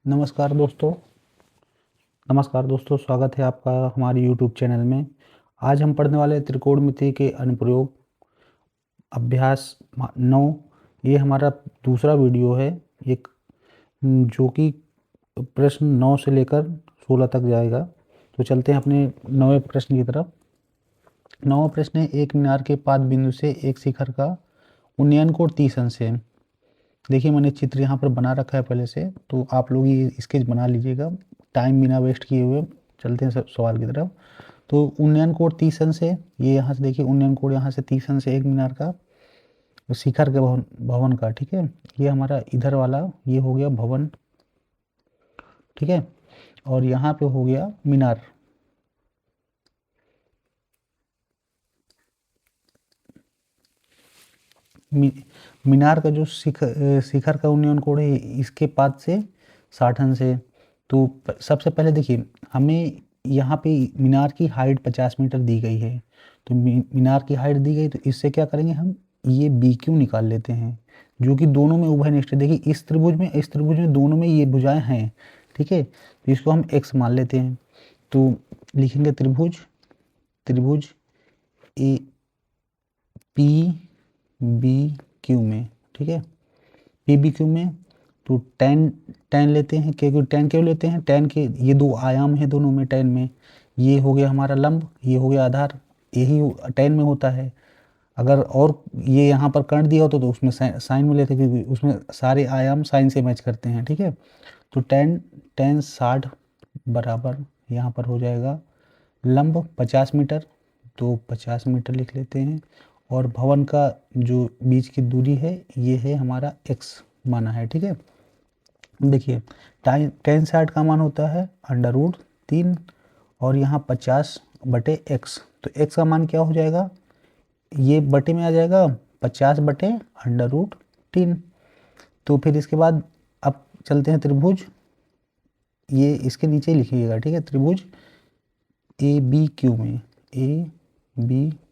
नमस्कार दोस्तों, स्वागत है आपका हमारे YouTube चैनल में। आज हम पढ़ने वाले हैं त्रिकोणमिति के अनुप्रयोग अभ्यास 9। ये हमारा दूसरा वीडियो है, एक जो कि प्रश्न 9 से लेकर 16 तक जाएगा। तो चलते हैं अपने 9वें प्रश्न की तरफ। 9वां प्रश्न है, एक मीनार के पाद बिंदु से एक शिखर का उन्नयन कोण 30 अंश है। देखिए, मैंने चित्र यहाँ पर बना रखा है पहले से, तो आप लोग ये स्केच बना लीजिएगा टाइम बिना वेस्ट किए हुए। चलते हैं सवाल की तरफ। तो उन्नयन कोण 30 अंश है। ये यहाँ से देखिए, उन्नयन कोण यहाँ से 30 अंश है एक मीनार का, शिखर के भवन का। ठीक है, ये हमारा इधर वाला ये हो गया भवन। ठीक है, और यहाँ पे हो गया मीनार। मीनार का जो शिखर का उन्नयन कोण है इसके पाद से 60 अंश है। तो सबसे पहले देखिए, हमें यहाँ पे मीनार की हाइट 50 मीटर दी गई है। तो मीनार की हाइट दी गई, तो इससे क्या करेंगे हम, ये बी क्यू निकाल लेते हैं, जो कि दोनों में उभयनिष्ठ। देखिए, इस त्रिभुज में दोनों में ये भुजाएं हैं। ठीक है, तो इसको हम एक्स मान लेते हैं। तो लिखेंगे त्रिभुज ए पी बी क्यू में। ठीक है, पी बी क्यू में तो टेन लेते हैं, क्योंकि टेन क्यों लेते हैं, टेन के ये दो आयाम है दोनों में। टेन में ये हो गया हमारा लंब, ये हो गया आधार, यही टेन में होता है। अगर और ये यहाँ पर कर दिया होता तो उसमें साइन में लेते, क्योंकि उसमें सारे आयाम साइन से मैच करते हैं। ठीक है, तो टेन 60 बराबर यहाँ पर हो जाएगा लंब 50 मीटर, तो 50 मीटर लिख लेते हैं। और भवन का जो बीच की दूरी है ये है हमारा x माना है। ठीक है, देखिए टेन 60 का मान होता है √3, और यहाँ 50/x। तो x का मान क्या हो जाएगा, ये बटे में आ जाएगा 50/√3। तो फिर इसके बाद अब चलते हैं त्रिभुज, ये इसके नीचे ही लिखिएगा। ठीक है, त्रिभुज ए बी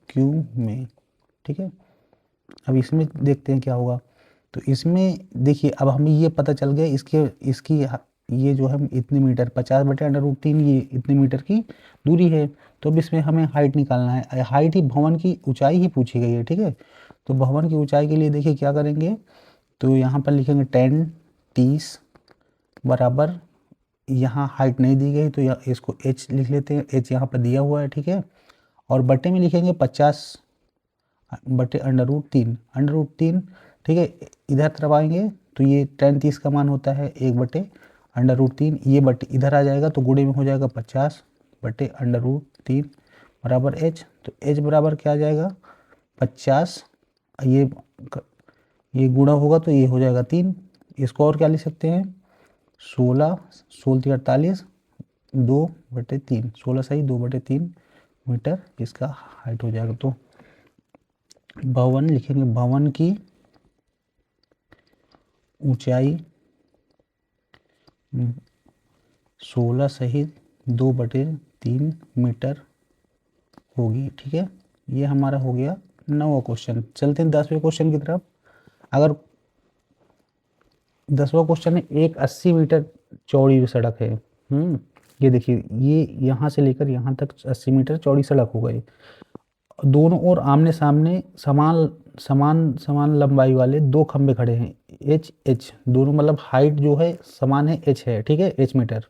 क्यू में। ठीक है, अब इसमें देखते हैं क्या होगा। तो इसमें देखिए, अब हमें ये पता चल गया इसकी ये जो है इतने मीटर 50/√3 ये इतने मीटर की दूरी है। तो अब इसमें हमें हाइट निकालना है। हाइट ही भवन की ऊंचाई ही पूछी गई है। ठीक है, तो भवन की ऊंचाई के लिए देखिए क्या करेंगे, तो यहाँ पर लिखेंगे 30 बराबर, यहाँ हाइट नहीं दी गई तो इसको h लिख लेते हैं, h यहाँ पर दिया हुआ है। ठीक है, और बटे में लिखेंगे 50/√3। ठीक है, इधर तरफ आएंगे तो ये टेन 30 का मान होता है 1/√3। ये बटे इधर आ जाएगा तो गुणे में हो जाएगा 50/√3 बराबर h। तो h बराबर क्या आ जाएगा 50, ये गुणा होगा तो ये हो जाएगा 3। इसको और क्या लिख सकते हैं, 16 48 2/3, 16 सही 2/3 मीटर इसका हाइट हो जाएगा। तो भवन लिखेंगे, भवन की ऊंचाई 16 सहित 2/3 मीटर होगी। ठीक है, ये हमारा हो गया 9वां क्वेश्चन। चलते हैं 10वें क्वेश्चन की तरफ। अगर 10वां क्वेश्चन है, एक 80 मीटर चौड़ी सड़क है। ये देखिए, ये यहाँ से लेकर यहाँ तक 80 मीटर चौड़ी सड़क हो गई। दोनों ओर आमने सामने समान समान समान लंबाई वाले दो खंभे खड़े हैं, एच दोनों, मतलब हाइट जो है समान है, एच है। ठीक है, एच मीटर।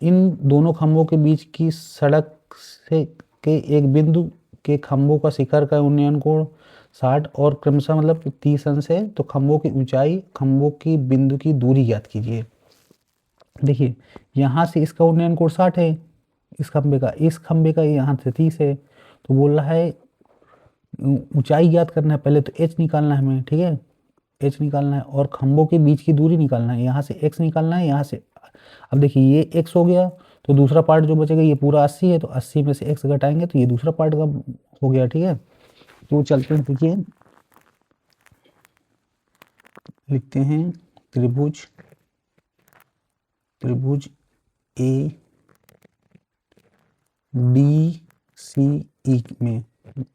इन दोनों खंभों के बीच की सड़क से के एक बिंदु के खंभों का शिखर का उन्नयन कोण 60 और क्रमशः मतलब 30 अंश है। तो खंभों की ऊंचाई, खंभों की बिंदु की दूरी ज्ञात कीजिए। देखिए, यहाँ से इसका उन्नयन कोण 60 है, इस खंभे का यहाँ से 30 है। तो बोल रहा है ऊंचाई ज्ञात करना है, पहले तो एच निकालना है हमें। ठीक है, एच निकालना है और खंभों के बीच की दूरी निकालना है, यहाँ से एक्स निकालना है, यहाँ से। अब देखिए, ये एक्स हो गया, तो दूसरा पार्ट जो बचेगा ये पूरा 80 है, तो 80 में से एक्स घटाएंगे तो ये दूसरा पार्ट का हो गया। ठीक है, तो चलते हैं, देखिए लिखते हैं त्रिभुज ए डी सी ई में,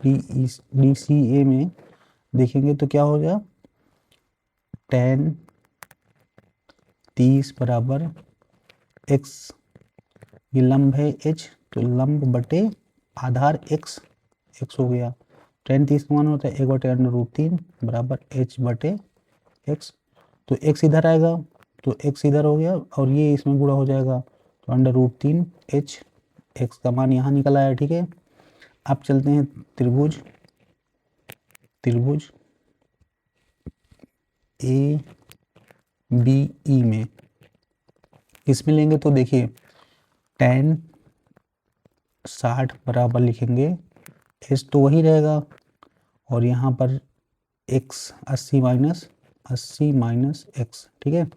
डी सी ए में देखेंगे तो क्या हो गया, tan 30 बराबर x, ये लंब है h, तो लंब बटे आधार x, x हो गया। tan 30 का मान होता है 1/√3 बराबर h बटे x, तो x इधर आएगा तो x इधर हो गया और ये इसमें गुणा हो जाएगा, तो √3 h, x का मान यहाँ निकल आया। ठीक है, अब चलते हैं त्रिभुज ए बी ई में। इसमें लेंगे तो देखिए tan 60 बराबर लिखेंगे h तो वही रहेगा और यहाँ पर x 80 माइनस x। ठीक है,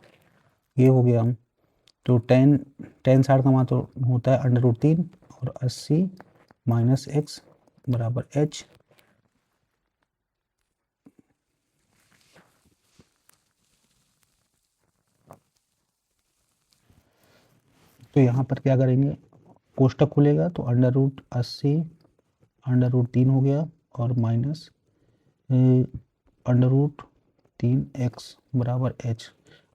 ये हो गया। तो tan 60 का मान तो होता है √3 और 80 माइनस x बराबर h। तो यहाँ पर क्या करेंगे, कोष्टक खुलेगा तो √80 √3 हो गया और माइनस √3x बराबर h।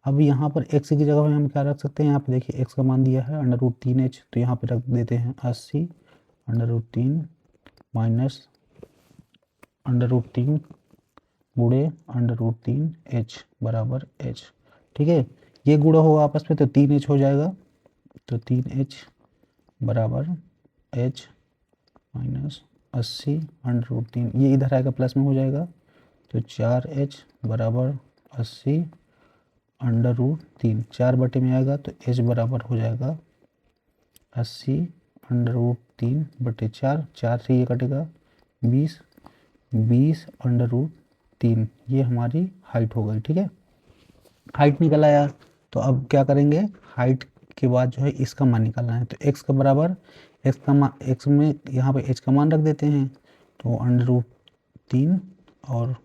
अब यहाँ पर x की जगह में हम क्या रख सकते हैं, यहाँ पे देखिए x का मान दिया है √3h, तो यहाँ पे रख देते हैं 80 √3 माइनस √3 गुणे √3h बराबर h। ठीक है, ये गुणा होगा आपस में तो 3h हो जाएगा, तो 3h बराबर h माइनस 80 √3, ये इधर आएगा प्लस में हो जाएगा, तो 4h बराबर 80 √3, 4 बटे में आएगा तो h बराबर हो जाएगा 80 √3 बटे 4, 4 से ये कटेगा 20 √3, ये हमारी हाइट हो गई। ठीक है, हाइट निकल आया। तो अब क्या करेंगे, हाइट के बाद जो है इसका मान निकालना है, तो x का बराबर x में यहाँ पे h का मान रख देते हैं, तो √3 और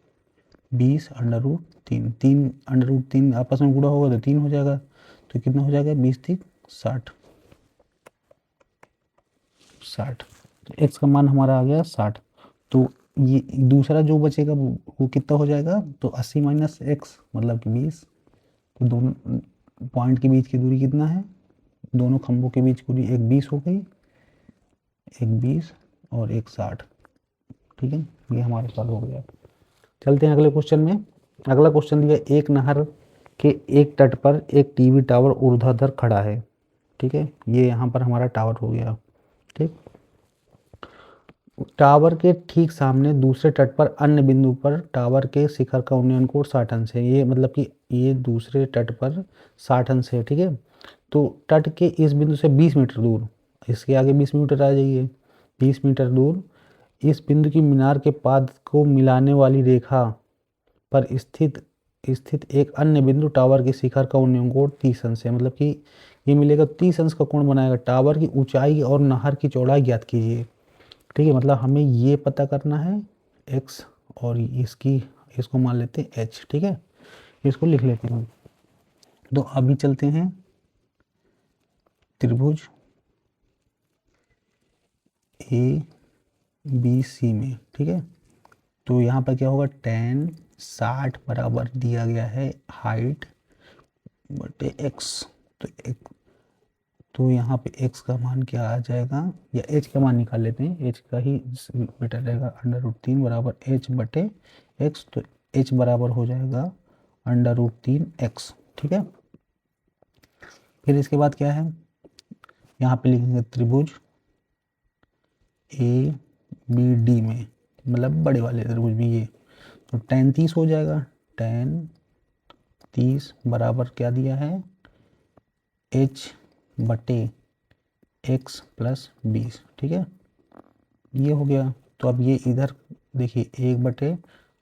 20 √3, 3 √3 आपस में गुणा होगा तो 3 हो जाएगा, तो कितना हो जाएगा 20 3 60, तो x का मान हमारा आ गया 60। तो ये दूसरा जो बचेगा वो कितना हो जाएगा, तो 80 माइनस x मतलब कि 20, तो दोनों पॉइंट के बीच की दूरी कितना है, दोनों खंभों के बीच की दूरी एक 20 हो गई, एक 20 और एक 60। ठीक है, ये हमारा सॉल्व हो गया। चलते हैं अगले क्वेश्चन में। अगला क्वेश्चन दिया, एक नहर के एक तट पर एक टीवी टावर ऊर्ध्वाधर खड़ा है। ठीक है, ये यहाँ पर हमारा टावर हो गया। ठीक, टावर के ठीक सामने दूसरे तट पर अन्य बिंदु पर टावर के शिखर का उन्नयन कोण 60 अंश है। ये मतलब कि ये दूसरे तट पर 60 अंश है। ठीक है, तो तट के इस बिंदु से 20 मीटर दूर, इसके आगे 20 मीटर आ जाइए, 20 मीटर दूर इस बिंदु की मीनार के पाद को मिलाने वाली रेखा पर स्थित एक अन्य बिंदु टावर के शिखर का उन्नयन कोण 30 अंश है। मतलब कि ये मिलेगा 30 अंश का कोण बनाएगा। टावर की ऊंचाई और नहर की चौड़ाई ज्ञात कीजिए। ठीक है, मतलब हमें ये पता करना है x और इसको मान लेते हैं h। ठीक है, इसको लिख लेते हैं। तो अभी चलते हैं त्रिभुज ए बी सी में। ठीक है, तो यहाँ पर क्या होगा, tan 60 बराबर दिया गया है हाइट बटे x, तो यहाँ पे x का मान क्या आ जाएगा, या h का मान निकाल लेते हैं, h का ही बेटर रहेगा, √3 बराबर h बटे x, तो h बराबर हो जाएगा √3x। ठीक है, फिर इसके बाद क्या है, यहाँ पे लिखेंगे त्रिभुज ए बी डी में, मतलब बड़े वाले त्रिभुज में ये, तो tan 30 हो जाएगा, tan 30 बराबर क्या दिया है, h बटे x प्लस 20। ठीक है, ये हो गया। तो अब ये इधर देखिए 1 बटे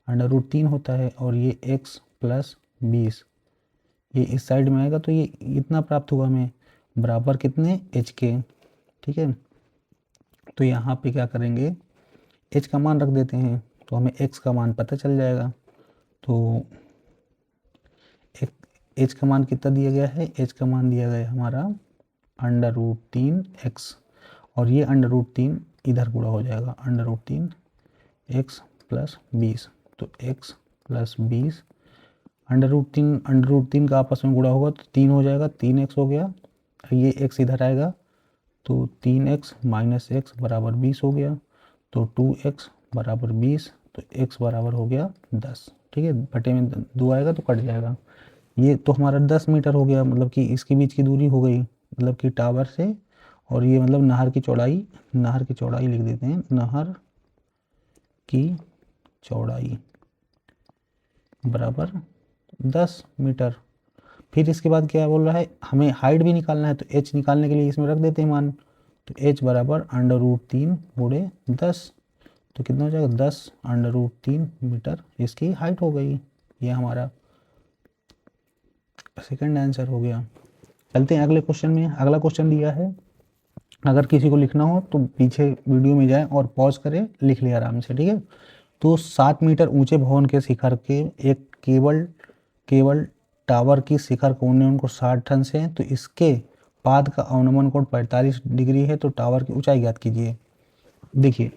√3 होता है और ये x प्लस 20, ये इस साइड में आएगा, तो ये इतना प्राप्त हुआ हमें, बराबर कितने h के। ठीक है, तो यहाँ पे क्या करेंगे, h का मान रख देते हैं, तो हमें x का मान पता चल जाएगा। तो h का मान कितना दिया गया है, h का मान दिया गया है हमारा √3x, और ये √3 इधर गुणा हो जाएगा, √3x प्लस 20, तो x प्लस 20 अंडर रूट 3 का आपस में गुणा होगा तो 3 हो जाएगा, 3x हो गया, ये x इधर आएगा तो 3x माइनस एक्स बराबर 20 हो गया, तो 2x बराबर 20, तो x बराबर हो गया 10। ठीक है, बटे में 2 आएगा तो कट जाएगा। ये तो हमारा 10 मीटर हो गया, मतलब कि इसके बीच की दूरी हो गई, मतलब कि टावर से, और ये मतलब नहर की चौड़ाई लिख देते हैं, नहर की चौड़ाई बराबर 10 मीटर। फिर इसके बाद क्या बोल रहा है, हमें हाइट भी निकालना है, तो h निकालने के लिए इसमें रख देते हैं मान, तो h बराबर अंडर रूट 3 गुणे 10, तो कितना हो जाएगा 10 अंडर रूट 3 मीटर इसकी हाइट हो गई। ये हमारा सेकंड आंसर हो गया। चलते हैं अगले क्वेश्चन में। अगला क्वेश्चन दिया है, अगर किसी को लिखना हो तो पीछे वीडियो में जाए और पॉज करे, लिख ले आराम से। ठीक है, तो 7 मीटर ऊंचे भवन के शिखर के एक केबल टावर की शिखर कोण को 60 टन से है, तो इसके पाद का अवनमन कोण 45 डिग्री है, तो टावर की ऊंचाई ज्ञात कीजिए। देखिए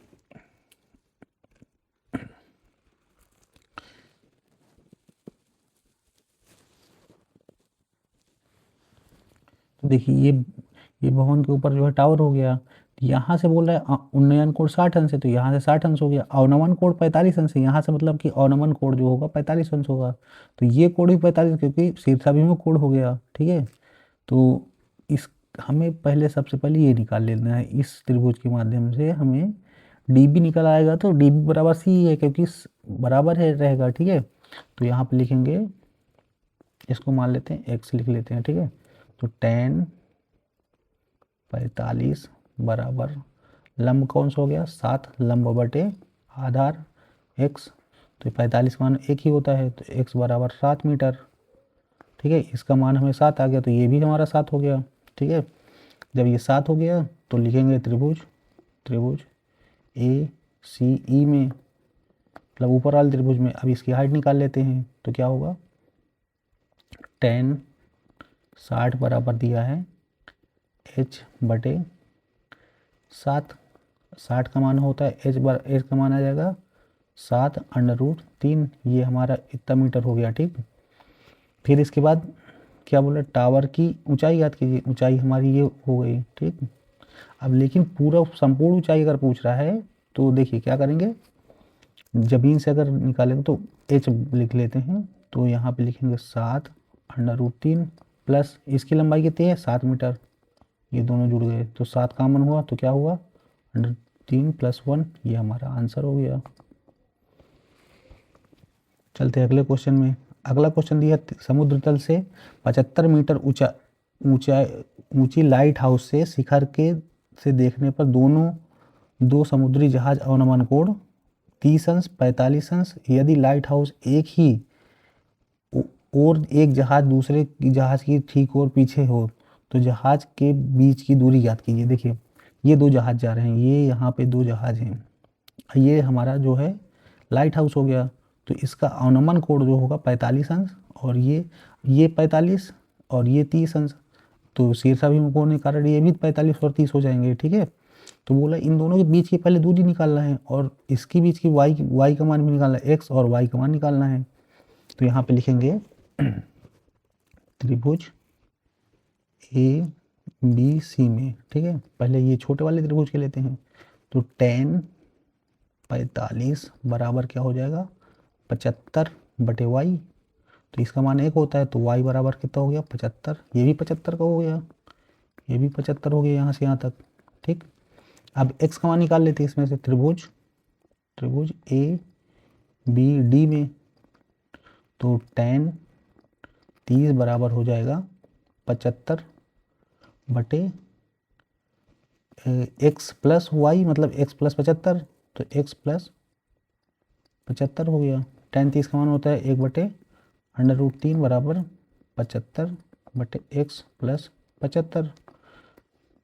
ये भवन के ऊपर जो है टावर हो गया, यहाँ से बोल रहा है उन्नयन कोण 60 अंश है, तो यहाँ से 60 अंश हो गया, अवनमन कोण 45 अंश है, यहाँ से मतलब कि अवनमन कोण जो होगा 45 अंश होगा, तो ये कोण भी 45, क्योंकि शीर्षाभिमुख कोण हो गया। ठीक है, तो इस हमें पहले सबसे पहले ये निकाल लेना है, इस त्रिभुज के माध्यम से हमें डी बी निकल आएगा, तो डी बी बराबर सी है, क्योंकि बराबर है रहेगा। ठीक है, तो यहाँ पे लिखेंगे, इसको मान लेते हैं एक्स लिख लेते हैं। ठीक है, तो 10 45 बराबर लंब कौन सा हो गया 7, लंब बटे आधार x, तो 45 मान एक ही होता है, तो x बराबर 7 मीटर। ठीक है, इसका मान हमें 7 आ गया, तो ये भी हमारा 7 हो गया। ठीक है, जब ये 7 हो गया तो लिखेंगे त्रिभुज ए सी ई में, मतलब ऊपर वाले त्रिभुज में। अब इसकी हाइट निकाल लेते हैं, तो क्या होगा 10 60 बराबर दिया है h बटे 7, 60 का मान होता है h का मान आ जाएगा 7 अंडर रूट 3, ये हमारा इतना मीटर हो गया। ठीक, फिर इसके बाद क्या बोला, टावर की ऊंचाई याद कीजिए, ऊंचाई हमारी ये हो गई। ठीक, अब लेकिन पूरा संपूर्ण ऊंचाई अगर पूछ रहा है तो देखिए क्या करेंगे, जमीन से अगर निकालेंगे तो h लिख लेते हैं, तो यहाँ पे लिखेंगे 7 अंडर रूट 3 प्लस इसकी लंबाई कितनी है 7 मीटर, ये दोनों जुड़ गए तो 7 कॉमन हुआ, तो क्या हुआ अंडर 3 प्लस 1, ये हमारा आंसर हो गया। चलते हैं अगले क्वेश्चन में। अगला क्वेश्चन दिया, समुद्र तल से 75 मीटर ऊंची लाइट हाउस से शिखर के से देखने पर दो समुद्री जहाज अवनमन कोण 30 अंश 45 अंश, यदि लाइट हाउस एक ही और एक जहाज दूसरे जहाज की ठीक और पीछे हो तो जहाज के बीच की दूरी ज्ञात कीजिए। देखिए ये दो जहाज जा रहे हैं, ये यहाँ पे दो जहाज हैं, ये हमारा जो है लाइट हाउस हो गया, तो इसका अवनमन कोण जो होगा 45 अंश, और ये 45 और ये 30 अंश, तो शीर्षाभिमुख होने के कारण ये भी 45 और 30 हो जाएंगे। ठीक है, तो बोला इन दोनों के बीच की पहले दूरी निकालना है, और इसके बीच की वाई का मान भी निकालना है, एक्स और वाई का मान निकालना है। तो यहाँ पे लिखेंगे त्रिभुज ए बी सी में। ठीक है, पहले ये छोटे वाले त्रिभुज के लेते हैं, तो 10 45 बराबर क्या हो जाएगा 75 बटे वाई, तो इसका मान 1 होता है, तो वाई बराबर कितना हो गया 75, ये भी 75 का हो गया, ये भी 75 हो गया यहाँ से यहाँ तक। ठीक, अब x का मान निकाल लेते हैं इसमें से, त्रिभुज ए बी डी में, तो 10 30 बराबर हो जाएगा 75 बटे x प्लस वाई, मतलब x प्लस 75, तो x प्लस 75 हो गया। 10 30 का मान होता है 1 बटे अंडर रूट 3 बराबर 75 बटे x प्लस 75,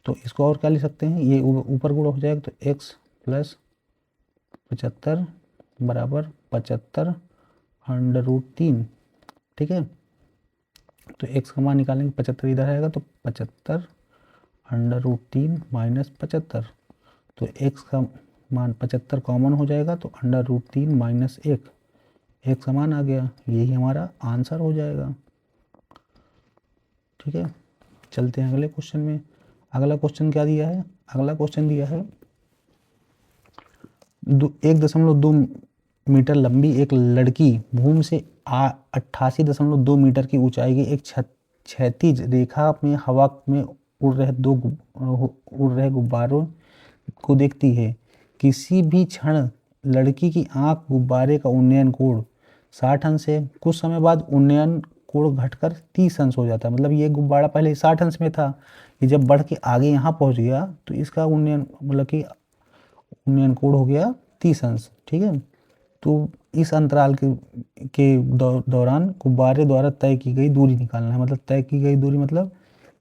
तो इसको और क्या लिख सकते हैं, ये ऊपर गुणा हो जाएगा, तो x प्लस 75 बराबर 75 अंडर रूट 3। ठीक है, तो x का मान निकालेंगे, 75 इधर आएगा, तो 75 अंडर रूट 3 माइनस 75, तो x का मान 75 कॉमन हो जाएगा, तो अंडर रूट 3 माइनस 1, एक समान आ गया, यही हमारा आंसर हो जाएगा। ठीक है, चलते हैं अगले क्वेश्चन में। अगला क्वेश्चन क्या दिया है? अगला क्वेश्चन दिया है 1.2 मीटर लंबी एक लड़की भूमि से 88.2 मीटर की ऊंचाई की एक क्षैतिज रेखा में हवा में उड़ रहे गुब्बारों को देखती है। किसी भी क्षण लड़की की आंख गुब्बारे का उन्नयन कोण 60 अंश है। कुछ समय बाद उन्नयन कोण घटकर 30 अंश हो जाता है। मतलब ये गुब्बारा पहले 60 अंश में था, ये जब बढ़ के आगे यहाँ पहुँच गया तो इसका उन्नयन मतलब कि उन्नयन कोण हो गया 30 अंश। ठीक है, तो इस अंतराल के दौरान गुब्बारे द्वारा तय की गई दूरी निकालना है। मतलब तय की गई दूरी मतलब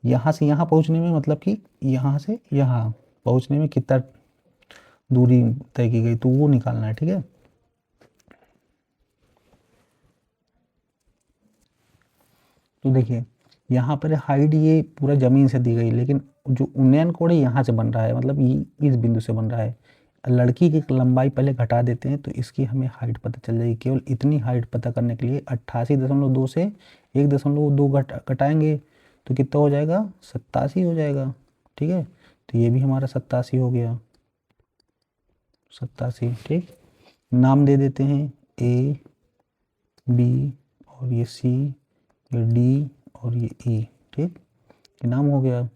यहाँ से यहाँ पहुँचने में, मतलब कि यहाँ से यहाँ पहुँचने में कितना दूरी तय की गई, तो वो निकालना है। ठीक है, तो देखिए यहाँ पर हाइट ये पूरा ज़मीन से दी गई, लेकिन जो उन्नयन कोण है यहाँ से बन रहा है, मतलब ये इस बिंदु से बन रहा है। लड़की की लंबाई पहले घटा देते हैं तो इसकी हमें हाइट पता चल जाएगी। केवल इतनी हाइट पता करने के लिए 88.2 से 1.2 घटाएंगे तो कितना हो जाएगा? 87 हो जाएगा। ठीक है, तो ये भी हमारा 87 हो गया, 87। ठीक, नाम दे देते हैं ए, बी और ये सी, ये डी और ये ई। ठीक, ये नाम हो गया।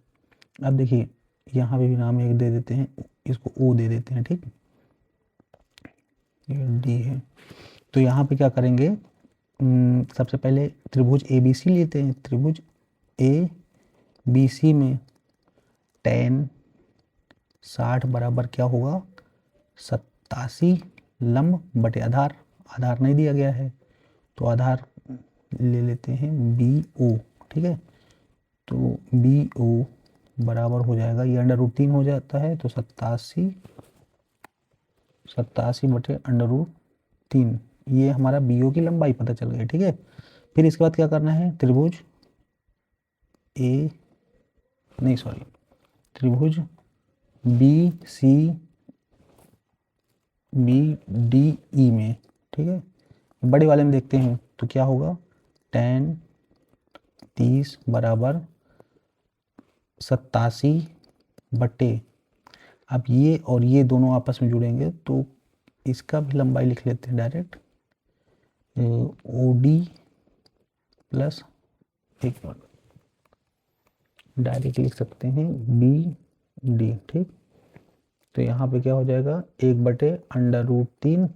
अब देखिए यहाँ पे भी नाम एक दे देते हैं, इसको ओ दे देते हैं। ठीक, ये डी है। तो यहाँ पे क्या करेंगे, सबसे पहले त्रिभुज ए बी सी लेते हैं। त्रिभुज ए बी सी में tan 60 बराबर क्या होगा? 87 लंब बटे आधार। आधार नहीं दिया गया है तो आधार ले लेते हैं बी ओ। ठीक है, तो बी ओ बराबर हो जाएगा, ये √3 हो जाता है, तो 87 बटे √3, ये हमारा बी ओ की लंबाई पता चल गई। ठीक है, फिर इसके बाद क्या करना है, त्रिभुज त्रिभुज B C B D E में। ठीक है, बड़े वाले में देखते हैं तो क्या होगा, tan 30 बराबर 87 बटे, अब ये और ये दोनों आपस में जुड़ेंगे तो इसका भी लंबाई लिख लेते हैं डायरेक्ट, ओ डी प्लस एक डायरेक्ट लिख सकते हैं बी डी। ठीक, तो यहाँ पे क्या हो जाएगा, 1/√3,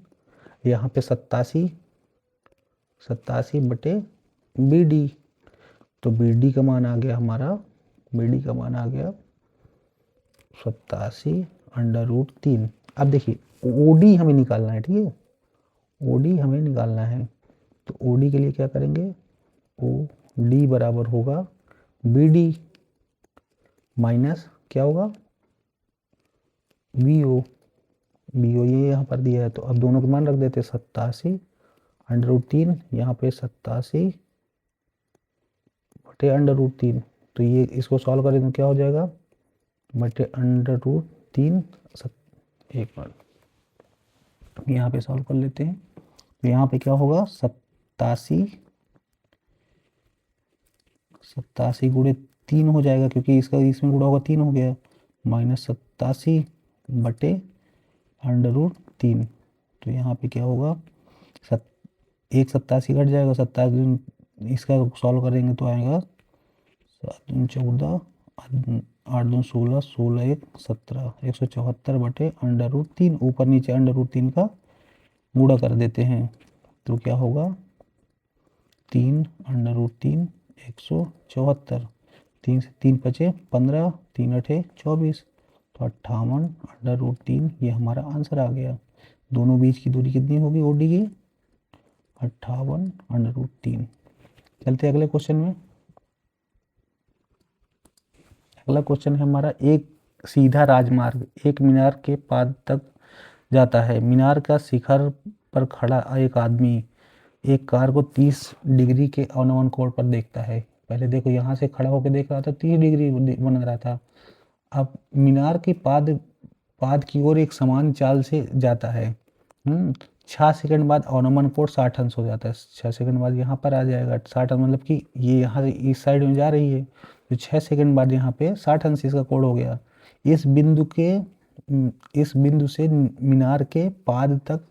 यहाँ पे 87 बटे बी डी, तो बी डी का मान आ गया हमारा, बी डी का मान आ गया 87/√3। अब देखिए ओ डी हमें निकालना है। ठीक है, ओ डी हमें निकालना है, तो ओ डी के लिए क्या करेंगे, ओ डी बराबर होगा बी डी माइनस क्या होगा, बी ओ। ये यहाँ पर दिया है तो अब दोनों के मान रख देते, 87/√3, यहाँ पे 87 बटे √3, तो ये इसको सॉल्व करें तो क्या हो जाएगा, बटे √3। एक बार यहाँ पे सॉल्व कर लेते हैं, तो यहाँ पे क्या होगा, 87 गुणे 3 हो जाएगा, क्योंकि इसका इसमें गुणा होगा 3 हो गया, माइनस 87 बटे √3, तो यहाँ पे क्या होगा, 87 घट जाएगा, 27 इसका सॉल्व करेंगे तो आएगा 7 दूनी 14, 8 दूनी 16, 16 1 17, 174 बटे √3, ऊपर नीचे √3 का गुणा कर देते हैं तो क्या होगा, 3 √3 174, 3 से 3 बचे 15, 3 8 24, तो 58/√3, ये हमारा आंसर आ गया। दोनों बीच की दूरी कितनी होगी ओ डी की, 58/√3। चलते अगले क्वेश्चन में। अगला क्वेश्चन है हमारा, एक सीधा राजमार्ग एक मीनार के पाद तक जाता है। मीनार का शिखर पर खड़ा एक आदमी एक कार को 30 डिग्री के अवनमन कोण पर देखता है। पहले देखो यहाँ से खड़ा होकर देख रहा था, 30 डिग्री बन रहा था। अब मीनार के पाद की ओर एक समान चाल से जाता है। 6 सेकंड बाद अवनमन कोण 60 अंश हो जाता है। 6 सेकंड बाद यहाँ पर आ जाएगा 60 अंश, मतलब कि ये यहाँ से इस साइड में जा रही है, तो 6 सेकंड बाद यहाँ पे 60 अंश इसका कोण हो गया। इस बिंदु से मीनार के पाद तक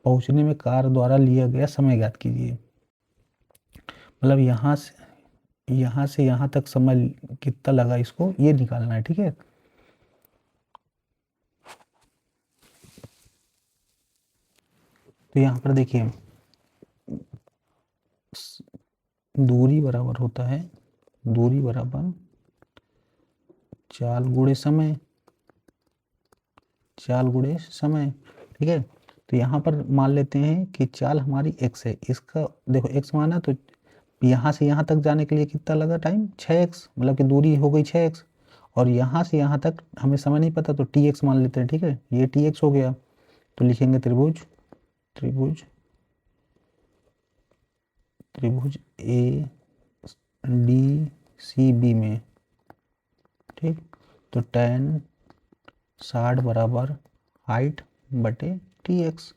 पहुँचने में कार द्वारा लिया गया समय ज्ञात कीजिए। मतलब यहाँ से यहाँ तक समय कितना लगा इसको ये निकालना है, ठीक है। तो यहाँ पर देखिए दूरी बराबर होता है, दूरी बराबर चाल गुणे समय, चाल गुणे समय, ठीक है। तो यहाँ पर मान लेते हैं कि चाल हमारी x है, इसका देखो x माना, तो यहाँ से यहाँ तक जाने के लिए कितना लगा टाइम 6x, मतलब कि दूरी हो गई 6x, और यहाँ से यहाँ तक हमें समय नहीं पता तो tx मान लेते हैं, ठीक है। ये tx हो गया, तो लिखेंगे त्रिभुज ए डी सी बी में, ठीक। तो tan 60 बराबर हाइट बटे tx,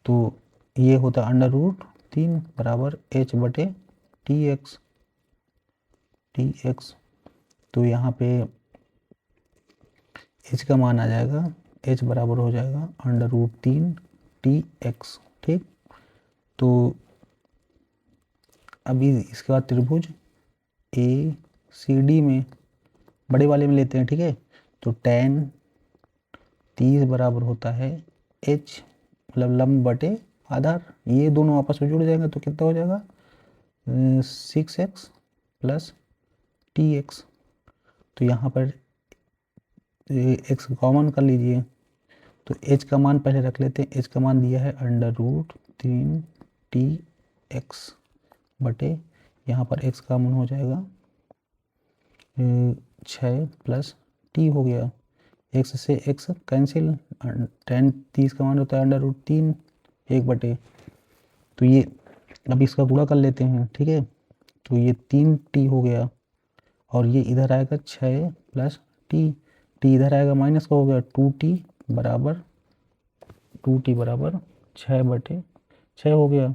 तो ये होता है √3 बराबर h बटे tx। तो यहाँ पे h का मान आ जाएगा, h बराबर हो जाएगा √3 tx, ठीक। तो अभी इसके बाद त्रिभुज ए सी डी में बड़े वाले में लेते हैं, ठीक है। तो tan 30 बराबर होता है h, मतलब लंब बटे आधार, ये दोनों आपस में जुड़ जाएंगे तो कितना हो जाएगा 6x प्लस tx। तो यहाँ पर x कॉमन कर लीजिए, तो h का मान पहले रख लेते हैं, h का मान दिया है √3 tx बटे, यहाँ पर x का मान हो जाएगा 6 प्लस t हो गया, x से x कैंसिल, tan 30 का मान होता है √3 1 बटे, तो ये अब इसका गुणा कर लेते हैं, ठीक है। तो ये 3t हो गया, और ये इधर आएगा 6 प्लस t इधर आएगा माइनस का हो गया 2t बराबर 6 बटे 6 हो गया।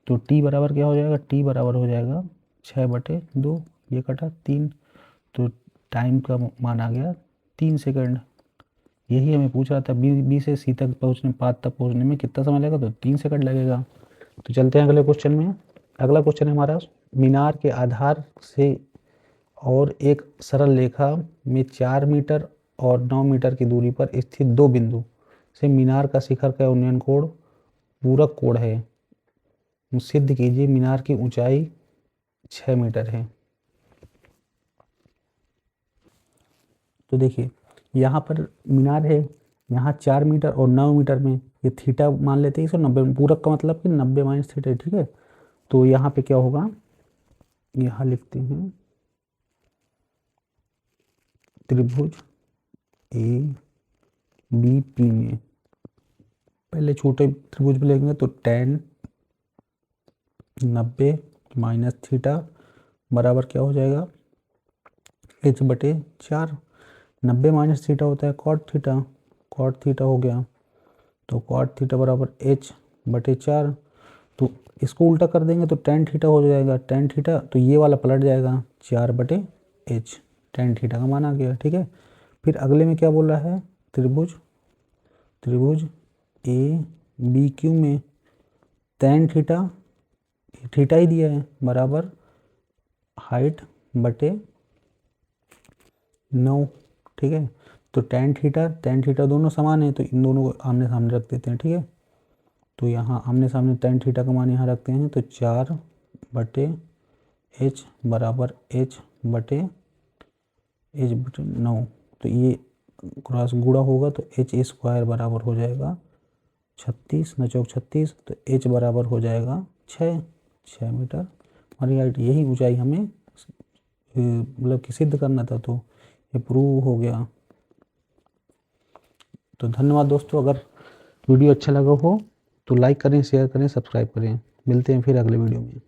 तो t बराबर क्या हो जाएगा, t बराबर हो जाएगा 6 बटे 2, ये कटा 3, तो टाइम का मान आ गया 3 सेकंड। यही हमें पूछ रहा था बी से सी तक पहुँचने, पाथ तक पहुँचने में कितना समय लगेगा, तो 3 सेकंड लगेगा। तो चलते हैं अगले क्वेश्चन में। अगला क्वेश्चन है हमारा, मीनार के आधार से और एक सरल रेखा में 4 मीटर और 9 मीटर की दूरी पर स्थित दो बिंदु से मीनार का शिखर का उन्नयन कोण पूरक कोण है, सिद्ध कीजिए। मीनार की ऊंचाई 6 मीटर है। तो देखिए यहाँ पर मीनार है, यहाँ 4 मीटर और 9 मीटर में, ये थीटा मान लेते हैं 190, पूरक का मतलब कि 90 माइनस थीटा, ठीक है। तो यहाँ पे क्या होगा, यहाँ लिखते हैं त्रिभुज ए बी पी में, पहले छोटे त्रिभुज में लेंगे तो tan 90 माइनस थीटा बराबर क्या हो जाएगा h बटे 4, 90 माइनस थीटा होता है cot थीटा हो गया, तो cot थीटा बराबर h बटे 4। तो इसको उल्टा कर देंगे तो tan थीटा हो जाएगा, tan थीटा, तो ये वाला पलट जाएगा 4 बटे h, tan थीटा का मान आ गया, ठीक है। फिर अगले में क्या बोल रहा है, त्रिभुज ए बी क्यू में tan थीटा ही दिया है बराबर हाइट बटे 9, ठीक है। तो tan थीटा दोनों समान है, तो इन दोनों को आमने सामने रख देते हैं, ठीक है। तो यहाँ आमने सामने tan थीटा का मान यहाँ रखते हैं, तो 4 बटे h बराबर h बटे 9, तो ये क्रॉस गुणा होगा तो h स्क्वायर बराबर हो जाएगा 36 न चौक 36, तो h बराबर हो जाएगा 6 मीटर। हमारी हाइट, यही ऊंचाई हमें मतलब कि सिद्ध करना था, तो ये प्रूव हो गया। तो धन्यवाद दोस्तों, अगर वीडियो अच्छा लगा हो तो लाइक करें, शेयर करें, सब्सक्राइब करें। मिलते हैं फिर अगले वीडियो में।